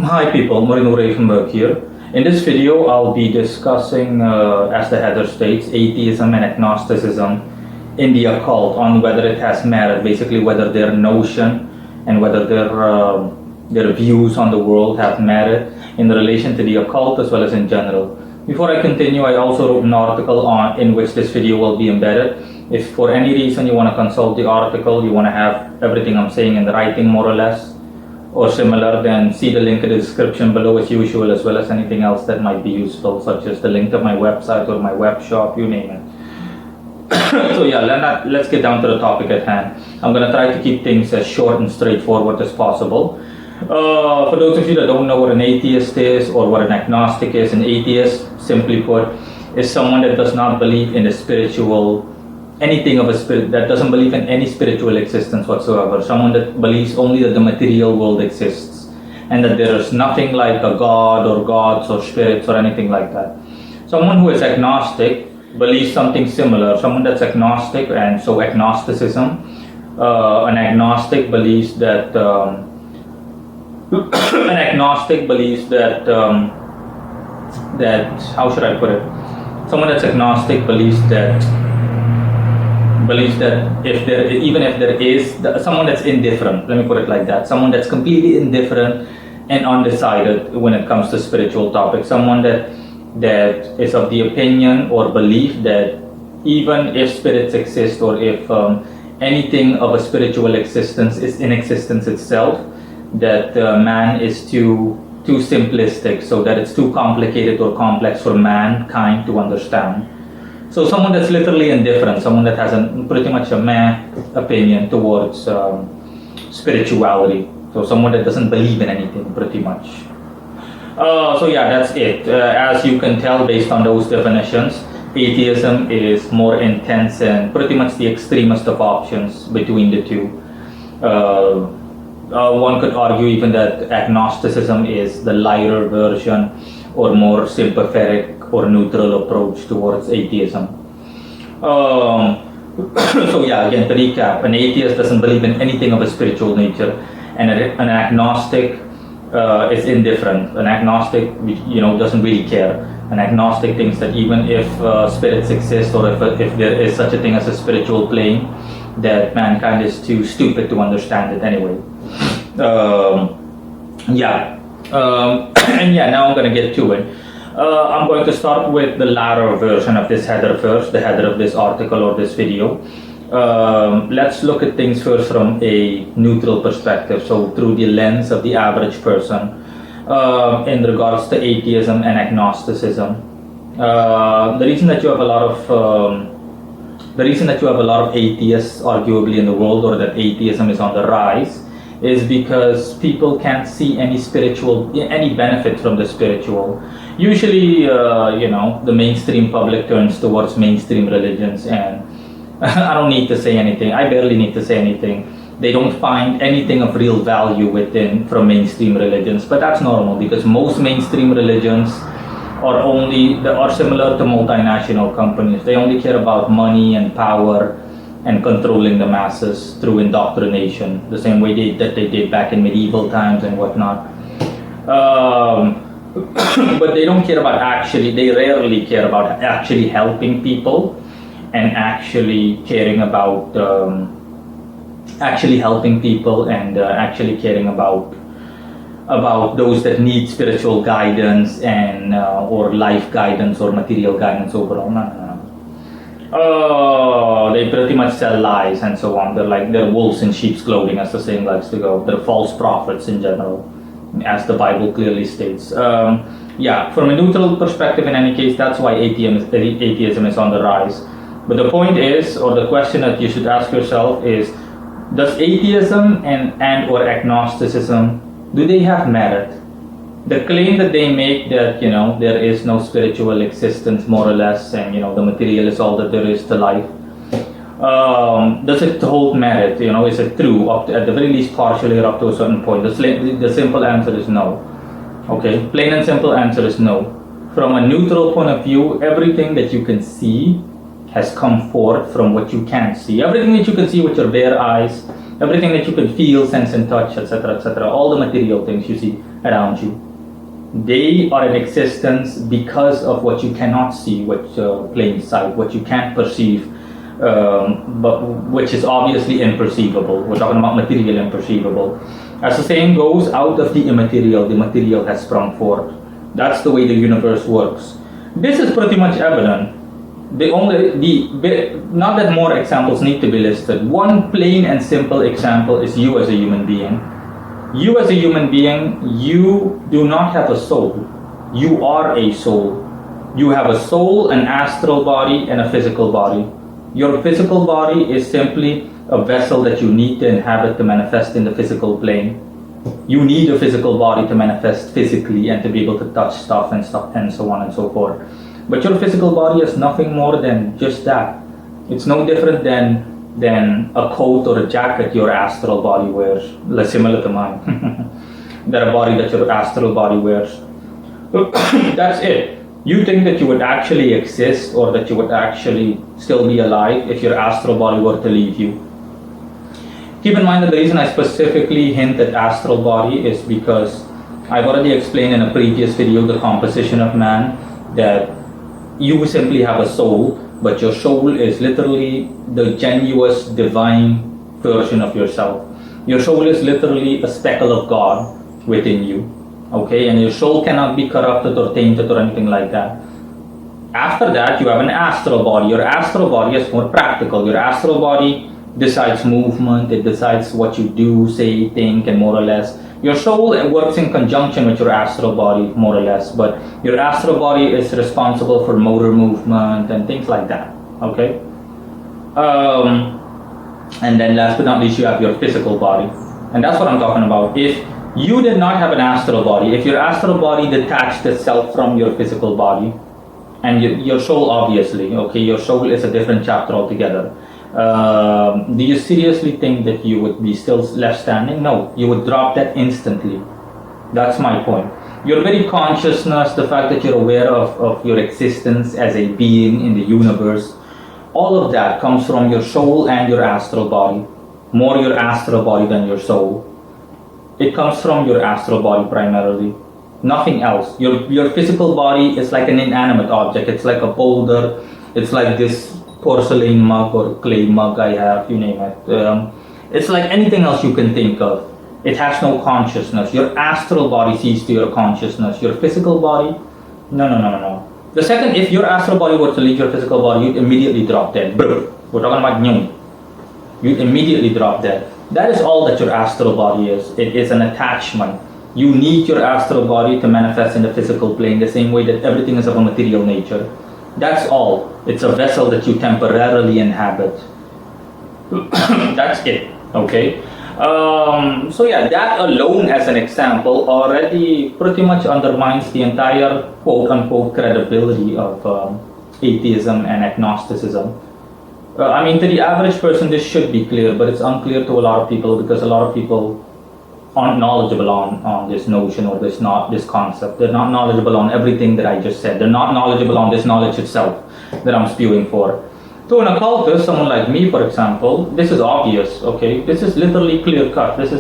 Hi people, Moreno Reifenberg here. In this video, I'll be discussing, as the header states, atheism and agnosticism in the occult, on whether it has merit, basically whether their notion and whether their views on the world have merit in relation to the occult as well as in general. Before I continue, I also wrote an article in which this video will be embedded. If for any reason you want to consult the article, you want to have everything I'm saying in the writing more or less, or similar, then see the link in the description below as usual, as well as anything else that might be useful, such as the link to my website or my web shop, you name it. So yeah, let's get down to the topic at hand. I'm going to try to keep things as short and straightforward as possible. For those of you that don't know what an atheist is or what an agnostic is, an atheist, simply put, is someone that does not believe in the spiritual anything of a spirit, that doesn't believe in any spiritual existence whatsoever. Someone that believes only that the material world exists and that there is nothing like a god or gods or spirits or anything like that. Someone who is agnostic believes something similar. Someone that's agnostic, and so agnosticism, an agnostic believes that that how should I put it? Someone that's agnostic believes that if there is someone that's indifferent, let me put it like that, someone that's completely indifferent and undecided when it comes to spiritual topics, someone that is of the opinion or belief that even if spirits exist, or if anything of a spiritual existence is in existence itself, that man is too simplistic, so that it's too complicated or complex for mankind to understand. So someone that's literally indifferent, someone that has pretty much a meh opinion towards spirituality. So someone that doesn't believe in anything, pretty much. So yeah, that's it. As you can tell based on those definitions, atheism is more intense and pretty much the extremist of options between the two. One could argue even that agnosticism is the lighter version or more sympathetic or neutral approach towards atheism. So yeah, again, to recap, an atheist doesn't believe in anything of a spiritual nature, and an agnostic is indifferent. An agnostic, doesn't really care. An agnostic thinks that even if spirits exist, or if there is such a thing as a spiritual plane, that mankind is too stupid to understand it anyway. And yeah, now I'm going to get to it. I'm going to start with the latter version of this header first, the header of this article or this video. Let's look at things first from a neutral perspective, so through the lens of the average person, in regards to atheism and agnosticism. The reason that you have a lot of atheists arguably in the world, or that atheism is on the rise, is because people can't see any benefit from the spiritual. Usually, the mainstream public turns towards mainstream religions, and I don't need to say anything. I barely need to say anything. They don't find anything of real value from mainstream religions, but that's normal because most mainstream religions are similar to multinational companies. They only care about money and power and controlling the masses through indoctrination, the same way that they did back in medieval times and whatnot. But they don't care about they rarely care about actually helping people and actually caring about actually caring about those that need spiritual guidance and or life guidance or material guidance overall. They pretty much sell lies and so on. They're wolves in sheep's clothing, as the saying likes to go. They're false prophets in general, as the Bible clearly states. From a neutral perspective, in any case, that's why atheism is on the rise. But the point is, or the question that you should ask yourself is, does atheism and or agnosticism, do they have merit? The claim that they make that there is no spiritual existence, more or less, and the material is all that there is to life, does it hold merit? Is it true at the very least partially or up to a certain point? The simple answer is no. Okay, plain and simple answer is no. From a neutral point of view, everything that you can see has come forth from what you can't see. Everything that you can see with your bare eyes everything that you can feel, sense, and touch, etc., all the material things you see around you, they are in existence because of what you cannot see, what plain sight, what you can't perceive, but which is obviously imperceivable. We're talking about material imperceivable. As the saying goes, out of the immaterial, the material has sprung forth. That's the way the universe works. This is pretty much evident. Not that more examples need to be listed. One plain and simple example is you as a human being. You as a human being, you do not have a soul. You are a soul. You have a soul, an astral body, and a physical body. Your physical body is simply a vessel that you need to inhabit to manifest in the physical plane. You need a physical body to manifest physically and to be able to touch stuff and so on and so forth. But your physical body is nothing more than just that. It's no different than a coat or a jacket your astral body wears, similar to mine. That your astral body wears. That's it. You think that you would actually exist or that you would actually still be alive if your astral body were to leave you. Keep in mind that the reason I specifically hint at astral body is because I've already explained in a previous video the composition of man, that you simply have a soul, but your soul is literally the genuine divine version of yourself. Your soul is literally a speckle of God within you. Okay, and your soul cannot be corrupted or tainted or anything like that. After that, you have an astral body. Your astral body is more practical. Your astral body decides movement, it decides what you do, say, think, and more or less. Your soul works in conjunction with your astral body, more or less, but your astral body is responsible for motor movement and things like that. Okay? And then last but not least, you have your physical body. And that's what I'm talking about. If you did not have an astral body, if your astral body detached itself from your physical body, and your soul obviously, okay, your soul is a different chapter altogether. Do you seriously think that you would be still left standing? No, you would drop that instantly. That's my point. Your very consciousness, the fact that you're aware of your existence as a being in the universe, all of that comes from your soul and your astral body. More your astral body than your soul. It comes from your astral body primarily. Nothing else. Your physical body is like an inanimate object. It's like a boulder. It's like this porcelain mug or clay mug I have, you name it. It's like anything else you can think of. It has no consciousness. Your astral body sees to your consciousness. Your physical body, no. The second, if your astral body were to leave your physical body, you'd immediately drop dead. Bro, we're talking about nyung. You'd immediately drop dead. That is all that your astral body is. It is an attachment. You need your astral body to manifest in the physical plane the same way that everything is of a material nature. That's all. It's a vessel that you temporarily inhabit. That's it. Okay? So yeah, that alone as an example already pretty much undermines the entire quote-unquote credibility of atheism and agnosticism. I mean, to the average person this should be clear, but it's unclear to a lot of people because a lot of people aren't knowledgeable on this notion or this concept. They're not knowledgeable on everything that I just said. They're not knowledgeable on this knowledge itself that I'm spewing for. To an occultist, someone like me, for example, this is obvious, okay? This is literally clear cut. This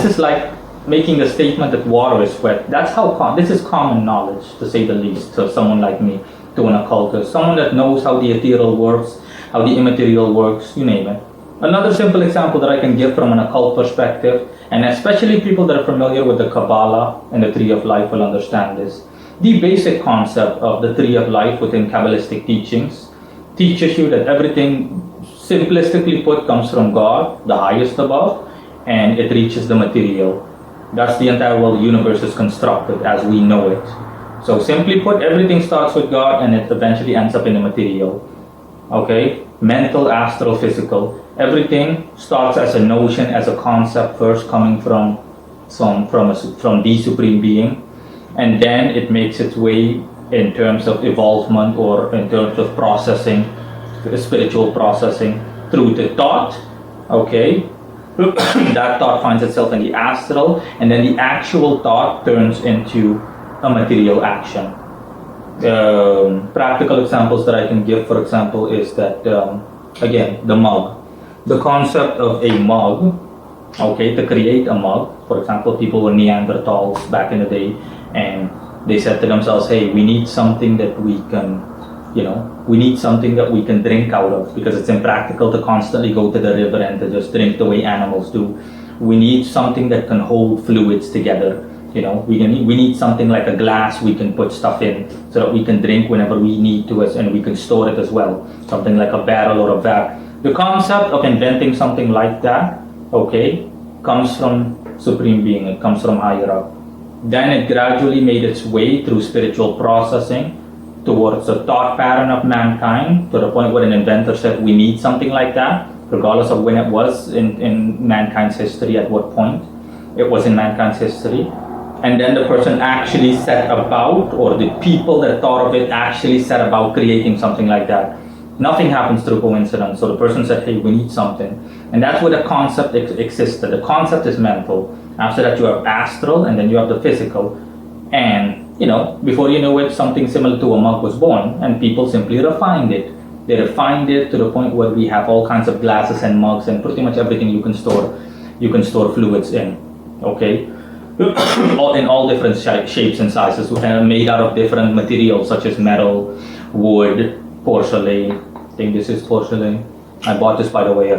is like making a statement that water is wet. That's how this is common knowledge, to say the least, to someone like me, to an occultist. Someone that knows how the ethereal works, how the immaterial works, you name it. Another simple example that I can give from an occult perspective, and especially people that are familiar with the Kabbalah and the Tree of Life will understand this. The basic concept of the Tree of Life within Kabbalistic teachings teaches you that everything, simplistically put, comes from God, the highest above, and it reaches the material. That's the entire world. The universe is constructed as we know it. So simply put, everything starts with God and it eventually ends up in the material. Okay? Mental, astral, physical. Everything starts as a notion, as a concept first coming from the Supreme Being, and then it makes its way in terms of evolvement or in terms of processing, spiritual processing through the thought. Okay? That thought finds itself in the astral, and then the actual thought turns into a material action. Practical examples that I can give, for example, is that again, the mug. The concept of a mug, okay, to create a mug, for example, people were Neanderthals back in the day, and they said to themselves, hey, we need something that we can, we need something that we can drink out of, because it's impractical to constantly go to the river and to just drink the way animals do. We need something that can hold fluids together. We need something like a glass we can put stuff in so that we can drink whenever we need to, and we can store it as well. Something like a barrel or a vat. The concept of inventing something like that, okay, comes from Supreme Being. It comes from higher up. Then it gradually made its way through spiritual processing towards the thought pattern of mankind, to the point where an inventor said we need something like that, regardless of when it was in mankind's history, at what point it was in mankind's history. And then the person actually set about, or the people that thought of it actually set about creating something like that. Nothing happens through coincidence. So the person said, hey, we need something. And that's where the concept existed. The concept is mental. After that, you have astral, and then you have the physical. And, before you know it, something similar to a mug was born, and people simply refined it. They refined it to the point where we have all kinds of glasses and mugs and pretty much everything you can store fluids in, okay? In all different shapes and sizes, made out of different materials such as metal, wood, porcelain. I think this is porcelain. I bought this, by the way,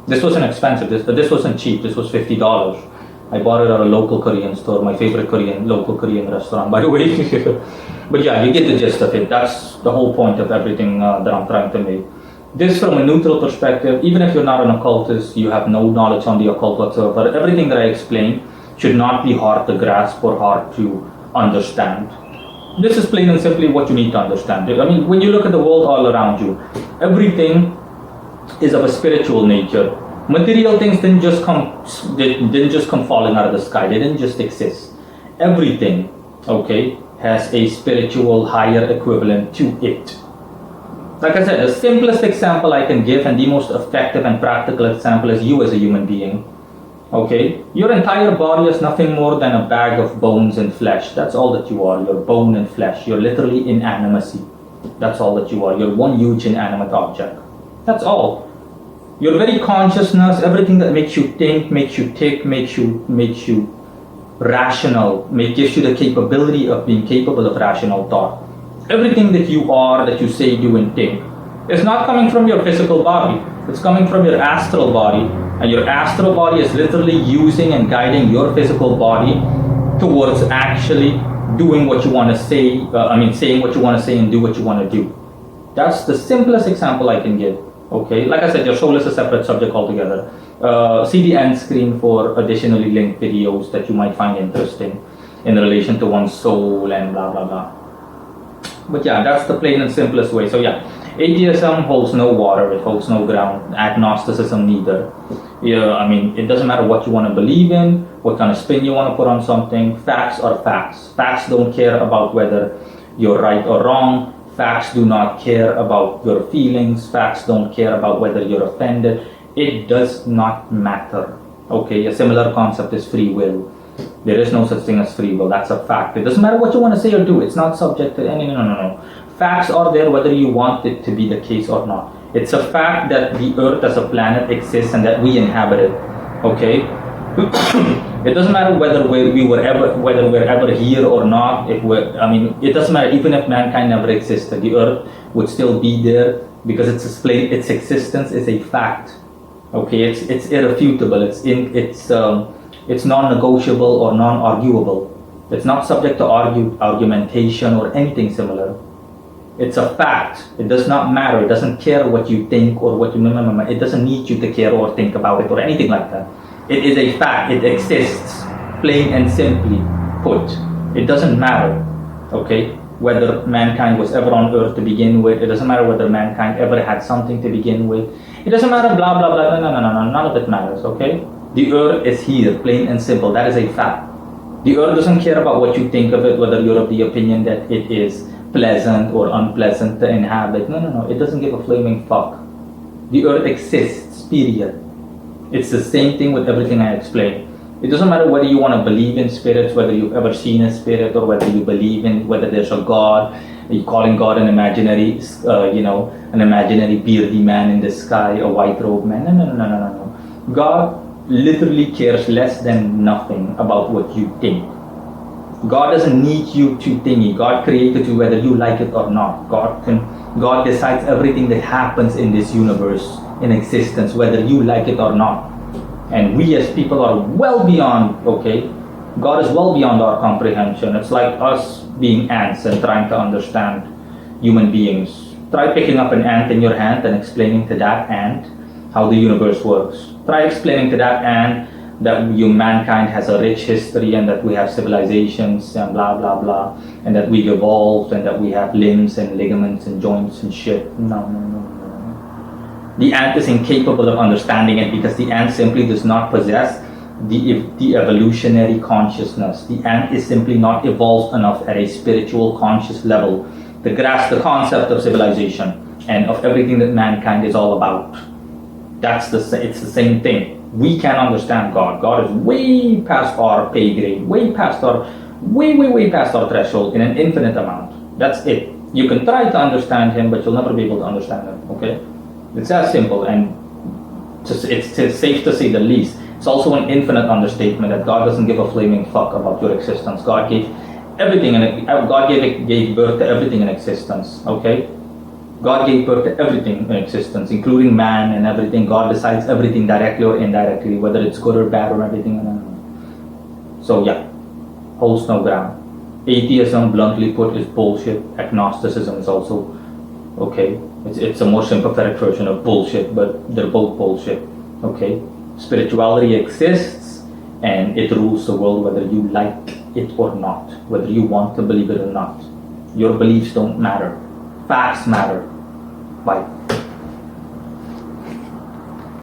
this wasn't expensive, but this wasn't cheap. This was $50. I bought it at a local Korean store, my favorite local Korean restaurant, by the way. But yeah, you get the gist of it. That's the whole point of everything that I'm trying to make. This, from a neutral perspective, even if you're not an occultist, you have no knowledge on the occult whatsoever, everything that I explained should not be hard to grasp or hard to understand. This is plain and simply what you need to understand. I mean, when you look at the world all around you, everything is of a spiritual nature. Material things didn't just come falling out of the sky. They didn't just exist. Everything, okay, has a spiritual higher equivalent to it. Like I said, the simplest example I can give, and the most effective and practical example, is you as a human being. Okay, your entire body is nothing more than a bag of bones and flesh. That's all that you are. You're bone and flesh. You're literally inanimacy. That's all that you are. You're one huge inanimate object. That's all. Your very consciousness, everything that makes you think, makes you tick, makes you rational, gives you the capability of being capable of rational thought. Everything that you are, that you say, do, and think, is not coming from your physical body. It's coming from your astral body. And your astral body is literally using and guiding your physical body towards actually doing what you want to say, saying what you want to say and do what you want to do. That's the simplest example I can give. Okay, like I said, your soul is a separate subject altogether. See the end screen for additionally linked videos that you might find interesting in relation to one's soul and blah blah blah. But yeah, that's the plain and simplest way. So yeah, atheism holds no water, it holds no ground. Agnosticism neither. Yeah, it doesn't matter what you want to believe in, what kind of spin you want to put on something. Facts are facts. Facts don't care about whether you're right or wrong. Facts do not care about your feelings. Facts don't care about whether you're offended. It does not matter. Okay, a similar concept is free will. There is no such thing as free will. That's a fact. It doesn't matter what you want to say or do. It's not subject to any. No. Facts are there whether you want it to be the case or not. It's a fact that the Earth as a planet exists and that we inhabit it. Okay? It doesn't matter whether we're ever here or not. It doesn't matter. Even if mankind never existed, the Earth would still be there because its existence is a fact. Okay, it's irrefutable. It's non-negotiable or non-arguable. It's not subject to argumentation or anything similar. It's a fact. It does not matter. It doesn't care what you think or what you. It doesn't need you to care or think about it or anything like that. It is a fact. It exists, plain and simply put. It doesn't matter, okay, whether mankind was ever on Earth to begin with. It doesn't matter whether mankind ever had something to begin with. It doesn't matter, blah, blah, blah. No. None of it matters, okay? The Earth is here, plain and simple. That is a fact. The Earth doesn't care about what you think of it, whether you're of the opinion that it is pleasant or unpleasant to inhabit. No. It doesn't give a flaming fuck. The Earth exists, period. It's the same thing with everything I explained. It doesn't matter whether you want to believe in spirits, whether you've ever seen a spirit, or whether you believe in whether there's a God. calling God an imaginary, an imaginary beardy man in the sky, a white robe man. No. God literally cares less than nothing about what you think. God doesn't need you to thingy. God created you whether you like it or not. God decides everything that happens in this universe, in existence, whether you like it or not. And we as people are well beyond, okay? God is well beyond our comprehension. It's like us being ants and trying to understand human beings. Try picking up an ant in your hand and explaining to that ant how the universe works. Try explaining to that ant that mankind has a rich history and that we have civilizations and blah blah blah, and that we evolved and that we have limbs and ligaments and joints and shit. No. The ant is incapable of understanding it because the ant simply does not possess the evolutionary consciousness. The ant is simply not evolved enough at a spiritual conscious level to grasp the concept of civilization and of everything that mankind is all about. It's the same thing. We can understand God. God is way past our pay grade, way past our threshold in an infinite amount. That's it. You can try to understand Him, but you'll never be able to understand Him. Okay? It's that simple, and it's safe to say the least. It's also an infinite understatement that God doesn't give a flaming fuck about your existence. God gave everything, God gave birth to everything in existence. Okay? God gave birth to everything in existence, including man and everything. God decides everything directly or indirectly, whether it's good or bad or everything. So yeah, holds no ground. Atheism, bluntly put, is bullshit. Agnosticism is also okay. It's a more sympathetic version of bullshit, but they're both bullshit. Okay, spirituality exists and it rules the world whether you like it or not, whether you want to believe it or not. Your beliefs don't matter. Facts matter. Bye.